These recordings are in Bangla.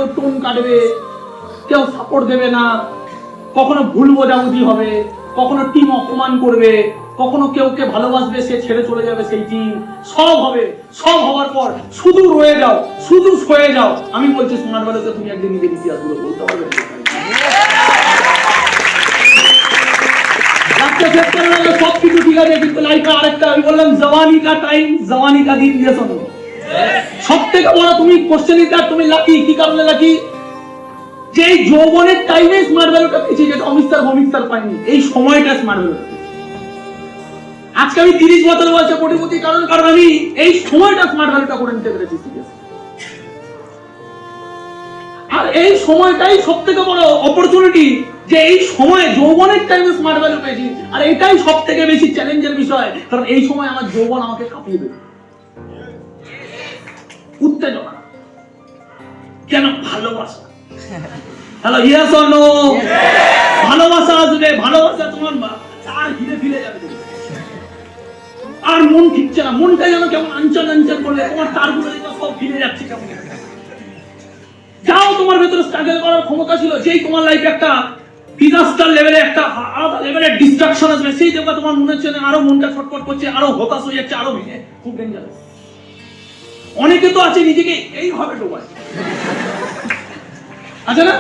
কেউ টোন কাটবে, কেউ সাপোর্ট দেবে না, কখনো ভুল বোঝাবুঝি হবে, কখনো টিম অপমান করবে, কখনো কেউ কে ভালোবাসবে সে ছেড়ে চলে যাবে সেই টিম, সব হবে। সব হওয়ার পর শুধু রয়ে যাও, শুধু সয়ে যাও। আমি বলছি স্মার্ট ভ্যালুতে তুমি একদিন নিজের ইতিহাসগুলো বলতে পারবে। সবকিছু ঠিক আছে, কিন্তু লাইফে আরেকটা আমি বললাম জওয়ানি কা টাইম, জওয়ানি কা দিন দিয়ে শোনো। সব থেকে বড় তুমি কোশ্চেন ইজ তুমি লাকি। কি কারণে লাকি? যে এই যৌবনের টাইমে স্মার্ট ভ্যালুটা পেয়েছি, যেটা অমিস্টার পাইনি, এই সময়টা স্মার্ট ভ্যালুটা। আজকে আমি 30 বছর বয়সে কোটিপতি, কারণ আমি এই সময়টা স্মার্ট ভ্যালুটা করে নিতে পেরেছি। আর এই সময়টাই সবথেকে বড় অপরচুনিটি, যে এই সময় যৌবনের টাইমে স্মার্ট ভ্যালু পেয়েছি। আর এটাই সবথেকে বেশি চ্যালেঞ্জের বিষয়, কারণ এই সময় আমার যৌবন আমাকে কাঁপিয়ে দেবে। উত্তেজনা কেন? ভালোবাসা। Hello, yes or no? ভালোবাসা আসবে, ভালোবাসা তোমার আর হিরে ফিরে যাবে, আর মন ঠিকছে না, মনটা যেন কেমন আনচান করলে তোমার তারগুলো সব ফিরে যাচ্ছে কেমন। যাও, তোমার ভেতরে স্ট্রাগল করার ক্ষমতা ছিল, যেই তোমার লাইফে একটা ডিজাস্টার লেভেলে, একটা আলাদা লেভেলের ডিস্ট্রাকশন আসবে, সেই জায়গা তোমার মনে হচ্ছে আরো মনটা ছটফট করছে, আরো হতাশ হয়ে যাচ্ছে, আরো ভেঙে খুব ডেঞ্জারাস। অনেকে তো আছে নিজেকে এইভাবে ডোবায়, আছে না?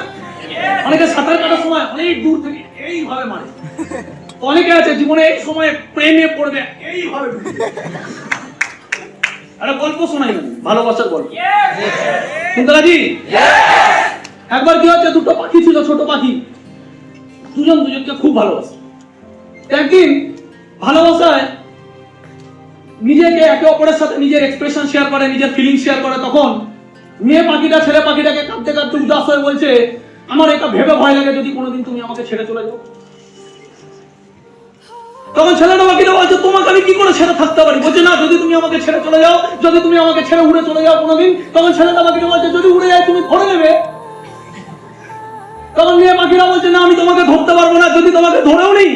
অনেকে সাঁতার কাটার সময় অনেক দূর থেকে এইভাবে মারে। অনেকে আছে জীবনে এই সময় প্রেমে পড়বে এইভাবে। আরে গল্প শোনাই না, ভালোবাসার গল্প শুনতে রাজি? একবার কি হচ্ছে, দুটো পাখি ছিল, ছোট পাখি, দুজনকে খুব ভালোবাসে। একদিন ভালোবাসায় নিজেকে একে অপরের সাথে নিজের এক্সপ্রেশন শেয়ার করে, নিজের ফিলিং শেয়ার করে, তখন মেয়ে পাখিটা ছেলে পাখিটাকে কাঁদতে কাঁদতে উদাস হয়ে বলছে, আমার এটা ভেবে ভয় লাগে যদি কোনোদিন তুমি আমাকে ছেড়ে চলে যাও। তখন ছেলেটা পাখিটা বলছে, তোমাকে আমি কি করে ছেড়ে থাকতে পারি? বলছে, না, যদি তুমি আমাকে ছেড়ে চলে যাও, যদি তুমি আমাকে ছেড়ে উড়ে চলে যাও কোনোদিন। তখন ছেলেটা পাখিটা বলছে, যদি উড়ে যায় তুমি ধরে নেবে। তখন মেয়ে পাখিরা বলছে, না, আমি তোমাকে ধরতে পারবো না, যদি তোমাকে ধরেও নেই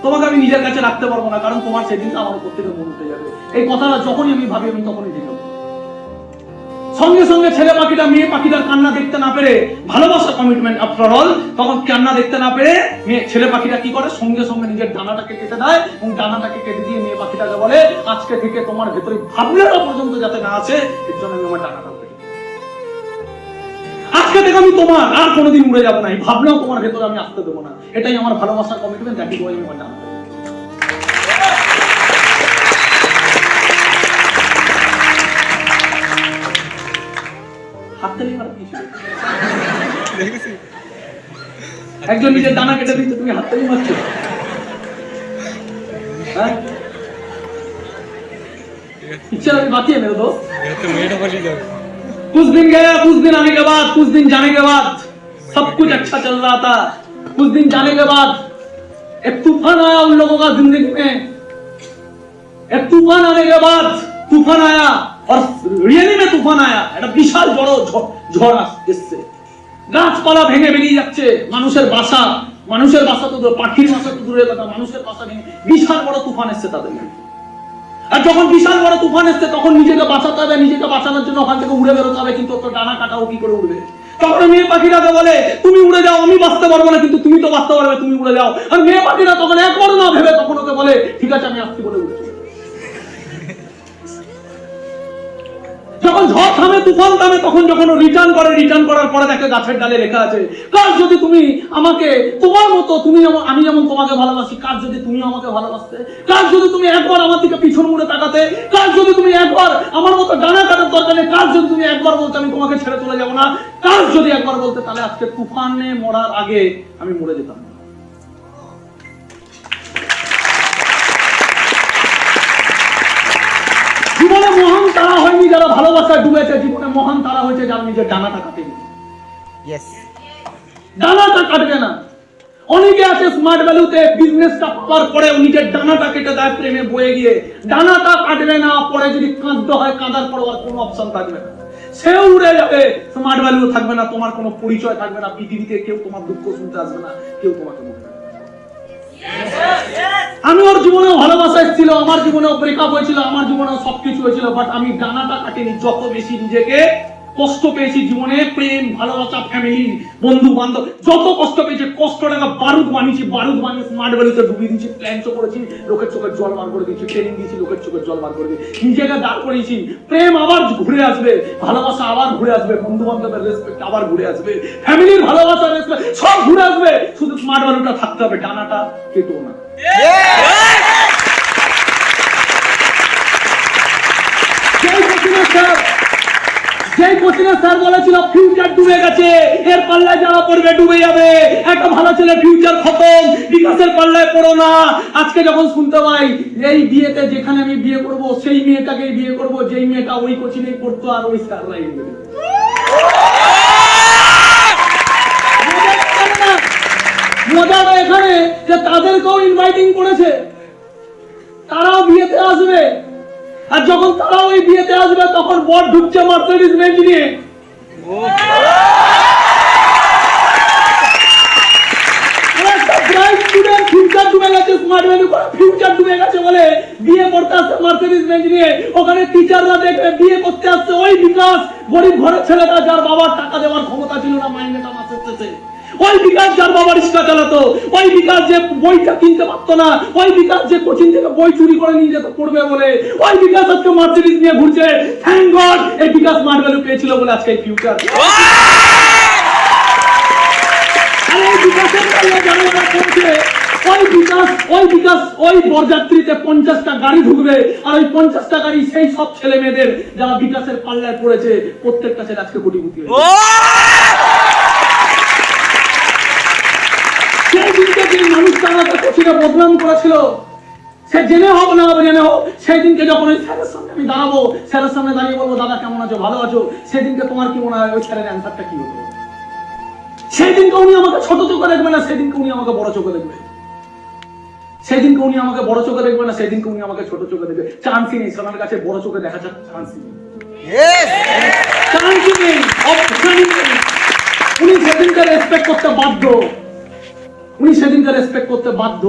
তোমাকে আমি নিজের কাছে রাখতে পারবো না, কারণ তোমার সেদিনটা আমার উপর থেকে মন উঠে যাবে। এই কথাটা যখনই আমি ভাবি, আমি তখনই দেখব। সঙ্গে সঙ্গে ছেলে পাখিটা মেয়ে পাখিটার কান্না দেখতে না পেরে, ভালোবাসা কমিটমেন্ট আফটার অল, তখন কান্না দেখতে না পেরে ছেলে পাখিটা কি করে, সঙ্গে সঙ্গে নিজের ডানাটাকে কেটে দেয়, এবং ডানাটাকে কেটে দিয়ে মেয়ে পাখিটাকে বলে, আজকে থেকে তোমার ভেতরে ভাবনাটা পর্যন্ত যাতে না আছে, এর জন্য আমি আমার ডানাটা কেটে দিই। আজকে থেকে আমি তোমার আর কোনোদিন উড়ে যাবো না, এই ভাবনাও তোমার ভেতরে আমি আসতে দেবো না। এটাই আমার ভালোবাসার কমিটমেন্ট। একই বই আমি আমার ডানা। একজন নিজের ডানা কেটে দিচ্ছে, তুমি হাততালি মারছো। इच्छा बाकी है मेरे दोस्त। कुछ दिन गया, कुछ दिन आने के बाद, कुछ दिन जाने के बाद सब कुछ अच्छा चल रहा था। कुछ दिन जाने के बाद एक तूफान आया उन लोगों का जिंदगी में। एक तूफान आने के बाद तूफान आया, और रियली में तूफान आया। একটা বিশাল ঝড় আসছে, গাছপালা ভেঙে বেরিয়ে যাচ্ছে, মানুষের বাসা তো পাখির বাসা তো দূরের কথা, মানুষের বাসা ভেঙে বিশাল বড় তুফান এসছে তাদের। আর যখন বিশাল বড় তুফান এসছে, তখন নিজেকে বাঁচাতে হবে, নিজেকে বাঁচানোর জন্য ওখান থেকে উড়ে বেরোতে হবে, কিন্তু তো ডানা কাটাও কি করে উড়বে? তখন মেয়ে পাখিটাকে বলে, তুমি উড়ে যাও, আমি বাঁচতে পারবো না, কিন্তু তুমি তো বাঁচতে পারবে, তুমি উড়ে যাও। আর মেয়ে পাখিটা তখন একবার না ভেবে তখন ওকে বলে, ঠিক আছে আমি আসছি বলে উড়ে চলে। যখন ঝড় থামে, তুফান থামে, তখন যখন রিটার্ন করার পরে দেখে গাছের ডালে লেখা আছে, কাজ যদি তুমি আমাকে তোমার মতো, তুমি যেমন আমি যেমন তোমাকে ভালোবাসি, কাজ যদি তুমি আমাকে ভালোবাসতে, কাজ যদি তুমি একবার আমার দিকে পিছন মুড়ে তাকাতে, কাজ যদি তুমি একবার আমার মতো ডানা কাটার দরকার নেই, কাজ যদি তুমি একবার বলতে আমি তোমাকে ছেড়ে চলে যাবো না, কাজ যদি একবার বলতে, তাহলে আজকে তুফানে মরার আগে আমি মরে যেতাম না। জীবনে মহান তারা হয়নি যারা ভালোবাসা ডুবেছে, জীবনে মহান তারা হয়েছে যারা নিজের ডানাটা কাটেনি। ডানাটা কাটবে না। অনেকে আছে স্মার্ট ভ্যালুতে বিজনেসটা পাওয়ার পরে নিজের ডানাটা কেটে দেয় প্রেমে বয়ে গিয়ে, ডানাটা কাটবে না, পরে যদি কাঁদতে হয় কাঁদার পর আর কোনো অপশন থাকবে না, সেও উড়ে যাবে, স্মার্ট ভ্যালু থাকবে না, তোমার কোনো পরিচয় থাকবে না, পৃথিবীতে কেউ তোমার দুঃখ শুনতে আসবে না, কেউ তোমাকে মনে রাখবে। আমি ওর জীবনেও ভালোবাসা ছিল, আমার জীবনেও ব্রেকআপ হয়েছিল, আমার জীবনেও সবকিছু হয়েছিল, বাট আমি ডানাটা কাটিনি। যত বেশি নিজেকে কষ্ট পেয়েছি জীবনে, প্রেম ভালোবাসা ফ্যামিলি বন্ধু বান্ধব যত কষ্ট পেয়েছি, কষ্টটাকে বারুদ বানিয়েছি, বারুদ বানিয়ে স্মার্ট ভ্যালুতে ডুবিয়ে দিয়েছি, প্ল্যান করেছি, লোকের চোখের জল বার করে দিয়েছি, ট্রেনিং দিয়েছি, লোকের চোখের জল বার করে দিয়েছি, নিজেকে দাঁড় করিয়েছি। প্রেম আবার ঘুরে আসবে, ভালোবাসা আবার ঘুরে আসবে, বন্ধু বান্ধবের রেসপেক্ট আবার ঘুরে আসবে, ফ্যামিলির ভালোবাসা রেসপেক্ট সব ঘুরে আসবে। শুধু স্মার্ট ভ্যালুটা থাকতে হবে, ডানাটা কেটো না। সেই কোচিংয়ের স্যার বলেছিল ফিউচার ডুবে গেছে, এর পাল্লায় যারা পড়বে ডুবে যাবে, একটা ভালো ছেলে ফিউচার খতম, বিকাশের পাল্লায় পড়ো না। আজকে যখন শুনতে পাই এই বিয়েতে যেখানে আমি বিয়ে করব সেই মেয়েটাকে বিয়ে করব যেই মেয়েটা ওই কোচিংয়ে পড়তো আর ওই স্যাররাই মজা এখানে যে তাদেরকেও ইনভাইটিং করেছে, তারাও বিয়েতে আসবে, আর যখন তারা ওই বিয়েতে আসবে তখন বর ঢুকছে মার্সিডিজ বেঞ্চ নিয়ে। ফিউচার ডুবে গেছে, স্মার্ট ভ্যালু করে ফিউচার ডুবে গেছে বলে বিয়ে করতে আসছে মার্সিডিজ বেঞ্চ নিয়ে। ওখানে টিচাররা দেখবে বিয়ে করতে আসছে ওই বিকাশ, গরিব ঘরের ছেলেটা যার বাবার টাকা দেওয়ার ক্ষমতা ছিল না মাইনেটা মাসে শেষে, ওই বিকাশ যার বাবা রিক্সা চালাতো, ওই বিকাশ যে বইটা কিনতে পারতো না, ওই বিকাশ যে কোচিং থেকে বই চুরি করে নিয়ে যেত পড়বে বলে, ওই বিকাশ আজকে মার্সিডিজ নিয়ে ঘুরছে। থ্যাংক গড এই বিকাশ স্মার্ট ভ্যালু পেয়েছিল বলে আজকে এই ফিউচার। আর এই বিকাশের কারণে জানা পড়ছে ওই বরযাত্রীতে 50টা গাড়ি ঢুকবে, আর ওই 50টা গাড়ি সেই সব ছেলে মেয়েদের যারা বিকাশের পাল্লায় পড়েছে, প্রত্যেকটা ছেলে আজকে কোটিপতি হয়েছে। মানুষটা আমাকে কোচিংয়ে বদনাম করেছিল, সে জেনে হোক না জেনে হোক, সেই দিনকে যখন ওই স্যারের সামনে আমি দাঁড়াবো, স্যারের সামনে দাঁড়িয়ে বলবো দাদা কেমন আছো, ভালো আছো, সেদিনকে তোমার কি মনে হয় ওই স্যারের অ্যান্সারটা কি হতো? সেই দিনকে উনি আমাকে ছোট চোখে দেখবে না, সেদিনকে উনি আমাকে বড় চোখে দেখবে। সেদিনকে উনি আমাকে বড় চোখে দেখবে না, সেদিনকে উনি আমাকে ছোট চোখে দেখবে। চান্সই নেই সোনার কাছে বড় চোখে দেখা যাক, চান্সই নেই, চান্সই নেই, অপশনই নেই। উনি সেদিনকে রেসপেক্ট করতে বাধ্য, উনি সেদিনকে রেসপেক্ট করতে বাধ্য।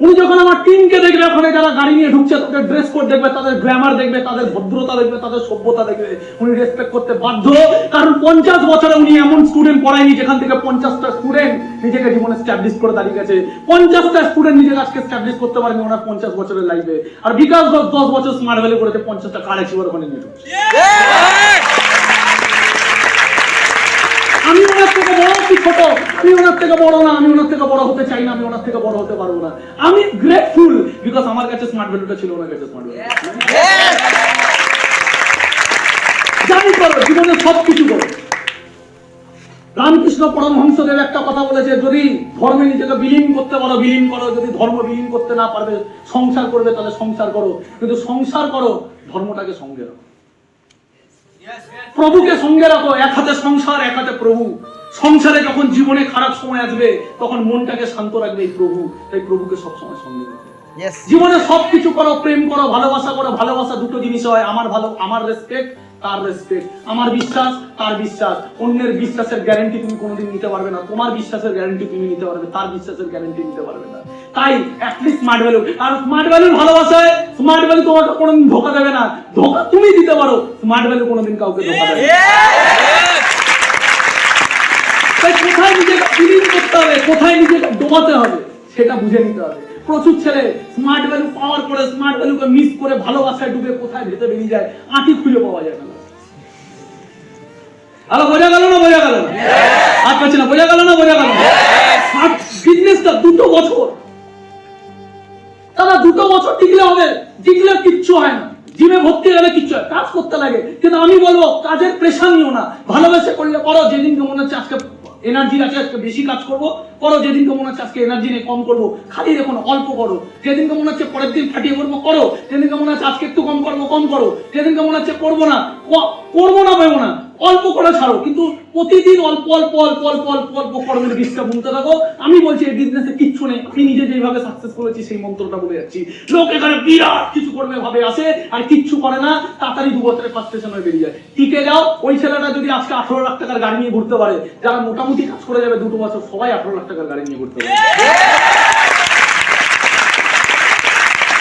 উনি যখন আমার টিমকে দেখবে, ওখানে যারা গাড়ি নিয়ে ঢুকছে তাদের ড্রেস কোড দেখবে, তাদের গ্ল্যামার দেখবে, তাদের ভদ্রতা দেখবে, তাদের সভ্যতা দেখবে, উনি রেসপেক্ট করতে বাধ্য। কারণ 50 বছরে উনি এমন স্টুডেন্ট পড়ায়নি যেখান থেকে 50টা স্টুডেন্ট নিজেকে জীবনে স্ট্যাবলিশ করে দাঁড়িয়ে গেছে। 50টা স্টুডেন্ট নিজেকে আজকে স্ট্যাবলিশ করতে পারেনি ওনার 50 বছরের লাইফে। আর বিকাশ 10 বছর স্মার্ট ভ্যালু করেছে, 50টা কার অ্যাচিভার ওখানে নিয়ে ঢুকছে। আমি ওনার থেকে বড় কি ছোট? আমি ওনার থেকে বড় না, আমি ওনার থেকে বড় হতে চাই না, আমি ওনার থেকে বড় হতে পারবো না। আমি গ্রেটফুল বিকজ আমার কাছে স্মার্ট ভ্যালুটা ছিল, ওনার কাছে স্মার্ট ভ্যালু। জানি করো, জীবনে সবকিছু করো। রামকৃষ্ণ পরমহংসদেব একটা কথা বলেছে, যদি ধর্মে নিজেকে বিলীন করতে পারো বিলীন করো, যদি ধর্ম বিলীন করতে না পারবে, সংসার করবে তাহলে সংসার করো, কিন্তু সংসার করো ধর্মটাকে সঙ্গে রাখো, প্রভুকে সঙ্গে রাখো। এক হাতে সংসার, এক হাতে প্রভু। সংসারে যখন জীবনে খারাপ সময় আসবে তখন মনটাকে শান্ত রাখবে এই প্রভু, তাই প্রভুকে সবসময় সঙ্গে রাখো। জীবনে সবকিছু করো, প্রেম করো, ভালোবাসা করো। ভালোবাসা দুটো জিনিস হয়, আমার রেসপেক্ট, তার রেসপেক্ট, আমার বিশ্বাস, তার বিশ্বাস। অন্যের বিশ্বাসের গ্যারান্টি তুমি কোনোদিন নিতে পারবে না, তোমার বিশ্বাসের গ্যারান্টি তুমি নিতে পারবে, তার বিশ্বাসের গ্যারান্টি নিতে পারবে না। তাই অ্যাটলিস্ট স্মার্ট ভ্যালু, আর স্মার্ট ভ্যালুর ভালোবাসায় স্মার্ট ভ্যালু তোমাকে কোনোদিন ধোকা দেবে না, ধোকা তুমি দিতে পারো, স্মার্ট ভ্যালু কোনোদিন কাউকে ধোকা দেবে না। তাই কোথায় নিজেকে বিলীন করতে হবে, কোথায় নিজেকে ডোবাতে হবে সেটা বুঝে নিতে হবে। প্রচুর ছেলে স্মার্ট ভ্যালু পাওয়ার পরে স্মার্ট ভ্যালুকে মিস করে ভালোবাসায় ডুবে কোথায় ভেতরে বেরিয়ে যায়, আঁটি খুঁজে পাওয়া যায় না। আলো বোঝা গেল না? বোঝা গেল না? আর পাচ্ছি না, বোঝা গেল না? বোঝা গেল না? বিজনেসটা 2 বছর, তারা 2 বছর টিকলে হবে, টিকলে কিচ্ছু হয় না। জিমে ভর্তি গেলে কিচ্ছু হয়, কাজ করতে লাগে, কিন্তু আমি বলবো কাজের প্রেশার নিও না, ভালোবেসে করলে করো। যেদিনকে মনে হচ্ছে আজকে এনার্জি আছে, আজকে বেশি কাজ করবো, করো। যেদিনকে মনে হচ্ছে আজকে এনার্জি নেই, কম করবো, খালি রেখো না, অল্প করো। যেদিনকে মনে হচ্ছে পরের দিন ফাটিয়ে করবো, করো। যেদিনকে মনে হচ্ছে আজকে একটু কম করবো, কম করো। যেদিনকে মনে হচ্ছে করবো না ভেবো না, অল্প করে ছাড়ো, কিন্তু প্রতিদিন অল্প অল্প অল্প অল্প অল্প অল্প কর্মের বীজটা বুনতে থাকো। আমি বলছি এই বিজনেসে কিচ্ছু নেই, আমি নিজে যেভাবে সাকসেস করেছি সেই মন্ত্রটা বলে যাচ্ছি। লোক এখানে বিরাট কিছু করবে ভাবে আসে আর কিচ্ছু করে না, তাড়াতাড়ি 2 বছরে ফার্স্টেশন হয়ে বেরিয়ে যায়। টিকে যাও। ওই ছেলেটা যদি আজকে 18 লাখ টাকার গাড়ি নিয়ে ঘুরতে পারে, যারা মোটামুটি কাজ করে যাবে 2 বছর, সবাই 18 লাখ টাকার গাড়ি নিয়ে ঘুরতে পারে।